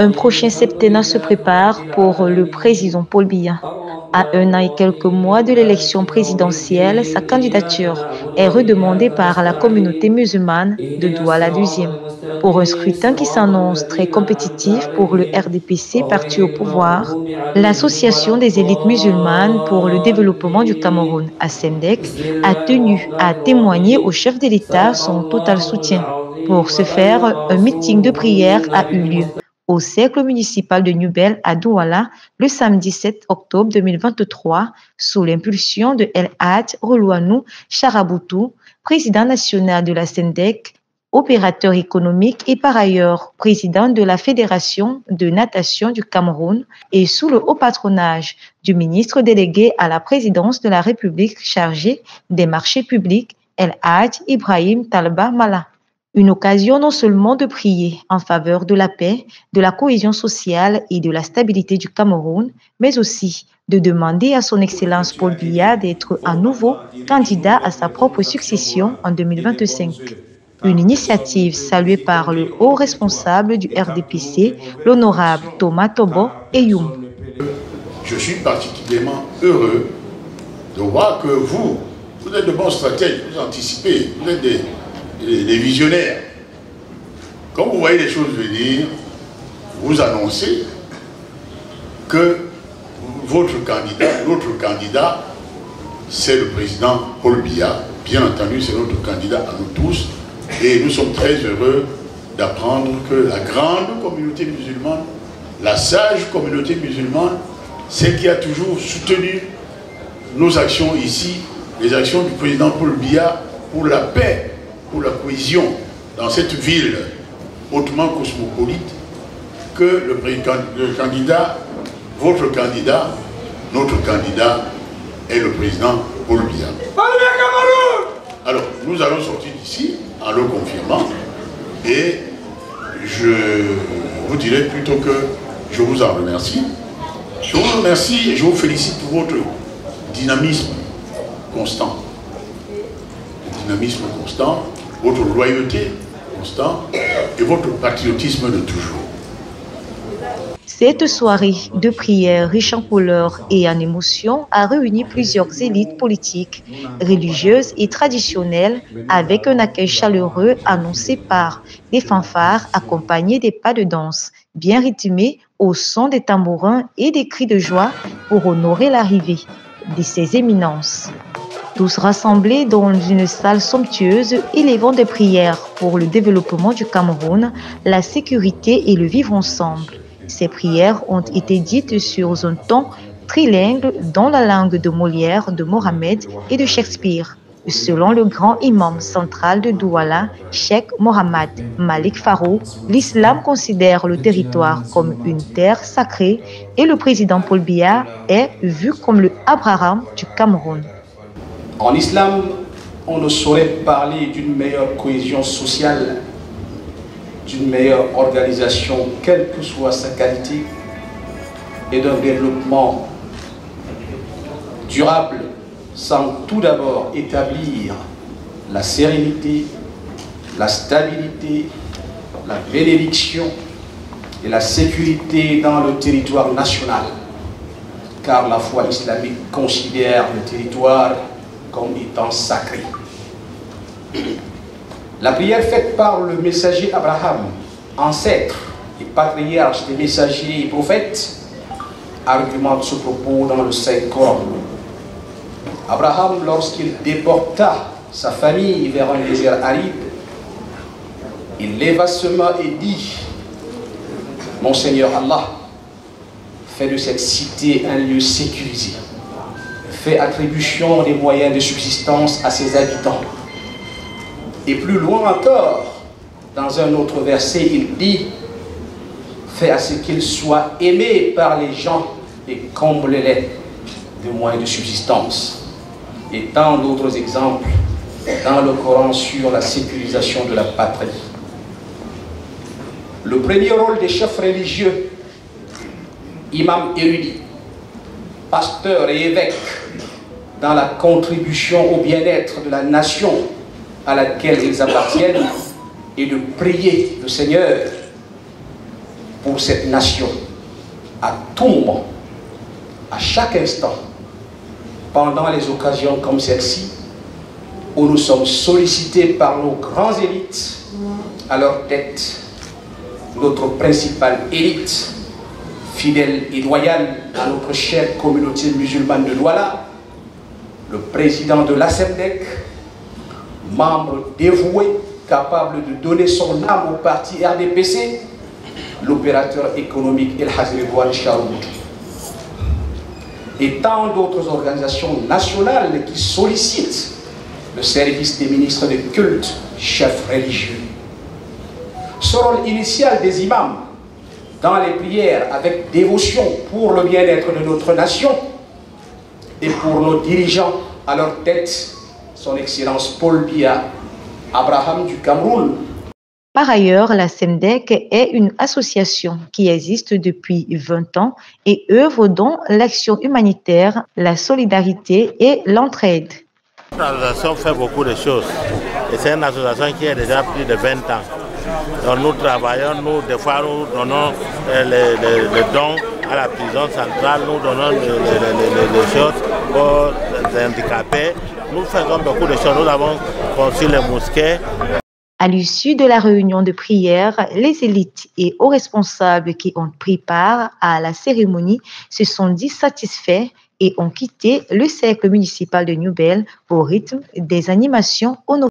Un prochain septennat se prépare pour le président Paul Biya. À 1 an et quelques mois de l'élection présidentielle, sa candidature est redemandée par la communauté musulmane de Douala 2e. Pour un scrutin qui s'annonce très compétitif pour le RDPC, parti au pouvoir, l'Association des élites musulmanes pour le développement du Cameroun, ASEMDEC, a tenu à témoigner au chef de l'État son total soutien. Pour ce faire, un meeting de prière a eu lieu au cercle municipal de Nubel à Douala le samedi 7 octobre 2023 sous l'impulsion de El Hadj Relouanou Charaboutou, président national de la SENDEC, opérateur économique et par ailleurs président de la Fédération de natation du Cameroun et sous le haut patronage du ministre délégué à la présidence de la République chargé des marchés publics, El Hadj Ibrahim Talba Mala. Une occasion non seulement de prier en faveur de la paix, de la cohésion sociale et de la stabilité du Cameroun, mais aussi de demander à son Excellence Paul Biya d'être à nouveau candidat à sa propre succession en 2025. Une initiative saluée par le haut responsable du RDPC, l'honorable Thomas Tobo Eyoum. Je suis particulièrement heureux de voir que vous êtes de bons stratèges, vous anticipez, vous êtes des visionnaires. Quand vous voyez les choses venir, vous annoncez que notre candidat, c'est le président Paul Biya. Bien entendu, c'est notre candidat à nous tous. Et nous sommes très heureux d'apprendre que la grande communauté musulmane, la sage communauté musulmane, c'est qui a toujours soutenu nos actions ici, les actions du président Paul Biya pour la paix, pour la cohésion dans cette ville hautement cosmopolite, que le candidat, votre candidat, notre candidat est le président Paul Biya. Alors, nous allons sortir d'ici en le confirmant et je vous dirai plutôt que je vous en remercie. Je vous remercie et je vous félicite pour votre dynamisme constant. Dynamisme constant, votre loyauté constante et votre patriotisme de toujours. Cette soirée de prière riche en couleurs et en émotions a réuni plusieurs élites politiques, religieuses et traditionnelles avec un accueil chaleureux annoncé par des fanfares accompagnés des pas de danse bien rythmés au son des tambourins et des cris de joie pour honorer l'arrivée de ces éminences. Tous rassemblés dans une salle somptueuse, élevant des prières pour le développement du Cameroun, la sécurité et le vivre ensemble. Ces prières ont été dites sur un ton trilingue dans la langue de Molière, de Mohamed et de Shakespeare. Selon le grand imam central de Douala, Cheikh Mohamed Malik Faro, l'islam considère le territoire comme une terre sacrée et le président Paul Biya est vu comme le Abraham du Cameroun. En islam, on ne saurait parler d'une meilleure cohésion sociale, d'une meilleure organisation, quelle que soit sa qualité, et d'un développement durable, sans tout d'abord établir la sérénité, la stabilité, la bénédiction et la sécurité dans le territoire national, car la foi islamique considère le territoire comme étant sacré. La prière faite par le messager Abraham, ancêtre et patriarche des messagers et prophètes, argumente ce propos dans le Saint-Coran. Abraham, lorsqu'il déporta sa famille vers un désert aride, il leva ce main et dit: Mon Seigneur Allah, fais de cette cité un lieu sécurisé. Fait attribution des moyens de subsistance à ses habitants. Et plus loin encore, dans un autre verset, il dit: fais à ce qu'il soit aimé par les gens et comble-les de moyens de subsistance. Et tant d'autres exemples dans le Coran sur la sécurisation de la patrie. Le premier rôle des chefs religieux, imams érudits, pasteurs et évêques, dans la contribution au bien-être de la nation à laquelle ils appartiennent, et de prier le Seigneur pour cette nation à tout moment, à chaque instant, pendant les occasions comme celle-ci, où nous sommes sollicités par nos grands élites, à leur tête, notre principale élite, fidèle et loyale à notre chère communauté musulmane de Douala, le président de l'ASEMDEC, membre dévoué, capable de donner son âme au parti RDPC, l'opérateur économique El Hadji Redouane Charoun, et tant d'autres organisations nationales qui sollicitent le service des ministres de culte, chefs religieux. Ce rôle initial des imams dans les prières avec dévotion pour le bien-être de notre nation et pour nos dirigeants à leur tête, son Excellence Paul Biya Abraham du Cameroun. Par ailleurs, la SEMDEC est une association qui existe depuis 20 ans et œuvre dans l'action humanitaire, la solidarité et l'entraide. L'association fait beaucoup de choses et c'est une association qui a déjà plus de 20 ans. Donc nous travaillons, des fois nous donnons les dons à la prison centrale, nous donnons les choses aux handicapés. Nous faisons beaucoup de choses, nous avons conçu les mosquées. À l'issue de la réunion de prière, les élites et hauts responsables qui ont pris part à la cérémonie se sont dit satisfaits et ont quitté le cercle municipal de New Bell au rythme des animations honorables.